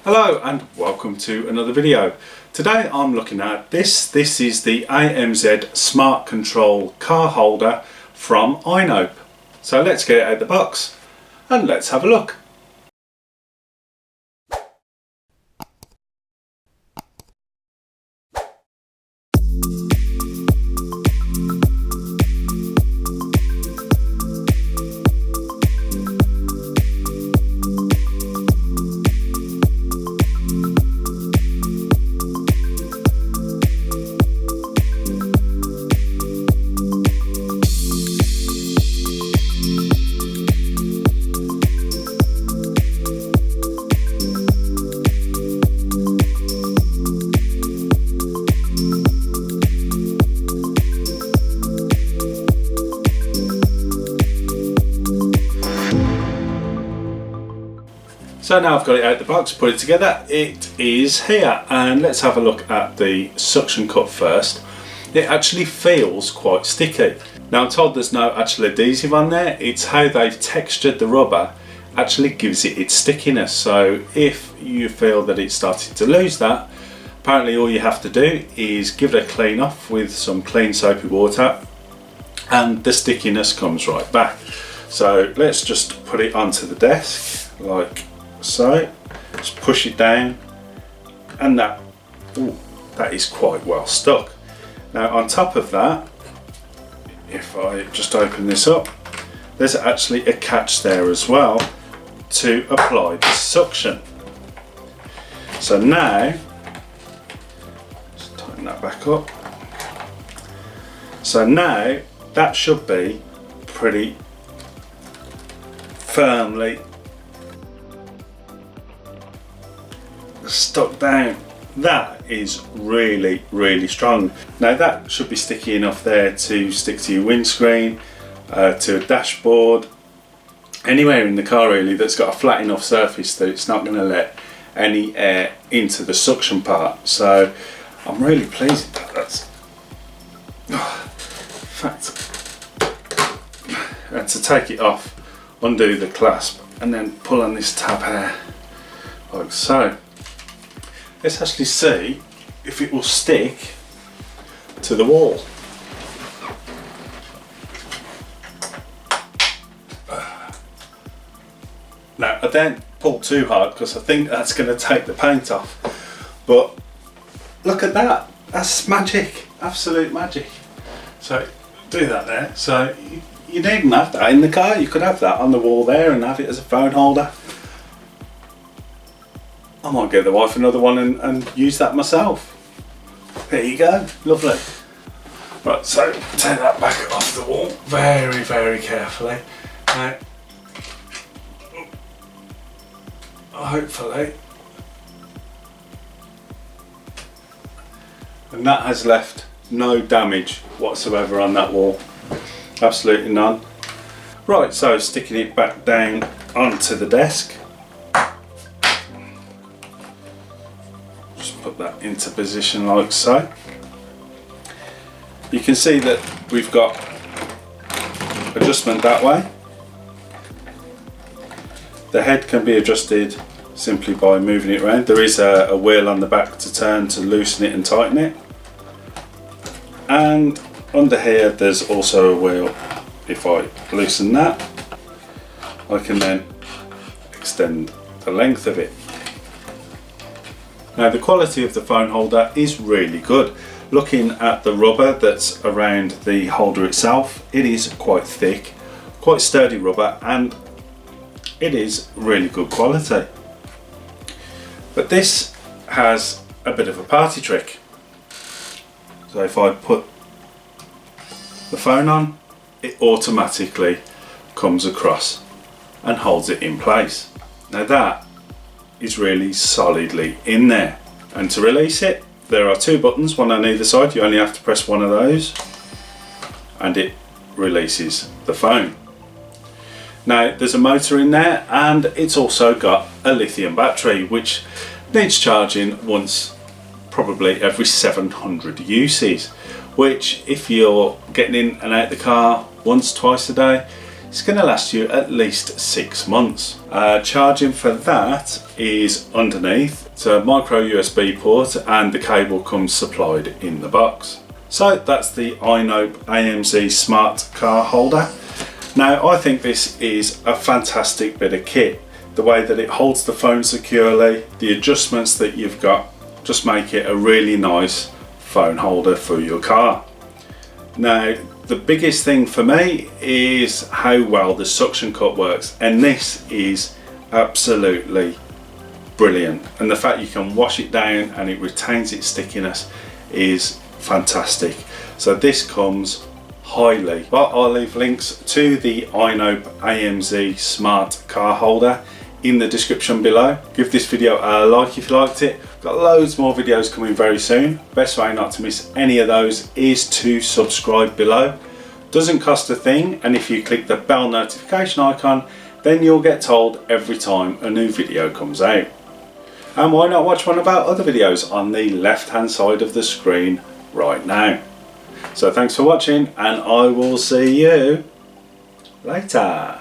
Hello and welcome to another video. Today I'm looking at this is the AMZ Smart Control car holder from Ainope. So let's get it out of the box and let's have a look. So now I've got it out of the box, put it together, it is here, and let's have a look at the suction cup first. It actually feels quite sticky. Now I'm told there's no actual adhesive on there, it's how they've textured the rubber actually gives it its stickiness. So if you feel that it's starting to lose that, apparently all you have to do is give it a clean off with some clean soapy water and the stickiness comes right back. So let's just put it onto the desk like so, just push it down, and that is quite well stuck. Now on top of that, if I just open this up, there's actually a catch there as well to apply the suction. So now, just tighten that back up. So now that should be pretty firmly stuck down. That is really strong. Now that should be sticky enough there to stick to your windscreen, to a dashboard, anywhere in the car really that's got a flat enough surface that it's not going to let any air into the suction part. So I'm really pleased that that's in fact, I had to take it off, undo the clasp and then pull on this tab here like so. Let's actually see if it will stick to the wall. Now I don't pull too hard because I think that's going to take the paint off, but look at that, that's magic, absolute magic. So do that there. So you needn't have that in the car, you could have that on the wall there and have it as a phone holder. I might get the wife another one and use that myself. There you go, lovely. Right, so take that back off the wall very carefully. Now, hopefully, and that has left no damage whatsoever on that wall, absolutely none. Right, so sticking it back down onto the desk. Put that into position like so. You can see that we've got adjustment that way. The head can be adjusted simply by moving it around. There is a wheel on the back to turn to loosen it and tighten it. And under here there's also a wheel. If I loosen that, I can then extend the length of it. Now the quality of the phone holder is really good. Looking at the rubber that's around the holder itself, it is quite thick, quite sturdy rubber, and it is really good quality. But this has a bit of a party trick. So if I put the phone on, it automatically comes across and holds it in place. Now that is really solidly in there, and to release it there are two buttons, one on either side. You only have to press one of those and it releases the phone. Now there's a motor in there, and it's also got a lithium battery which needs charging once probably every 700 uses, which if you're getting in and out the car once, twice a day, it's going to last you at least 6 months. Charging for that is underneath. It's a micro USB port and the cable comes supplied in the box. So that's the Ainope AMZ smart car holder. Now I think this is a fantastic bit of kit. The way that it holds the phone securely, the adjustments that you've got just make it a really nice phone holder for your car. Now the biggest thing for me is how well the suction cup works, and this is absolutely brilliant, and the fact you can wash it down and it retains its stickiness is fantastic. So this comes highly. Well, I'll leave links to the Ainope AMZ smart car holder in the description below. Give this video a like if you liked it. Got loads more videos coming very soon. Best way not to miss any of those is to subscribe below. Doesn't cost a thing, and if you click the bell notification icon, then you'll get told every time a new video comes out. And why not watch one of our other videos on the left hand side of the screen right now. So thanks for watching, and I will see you later.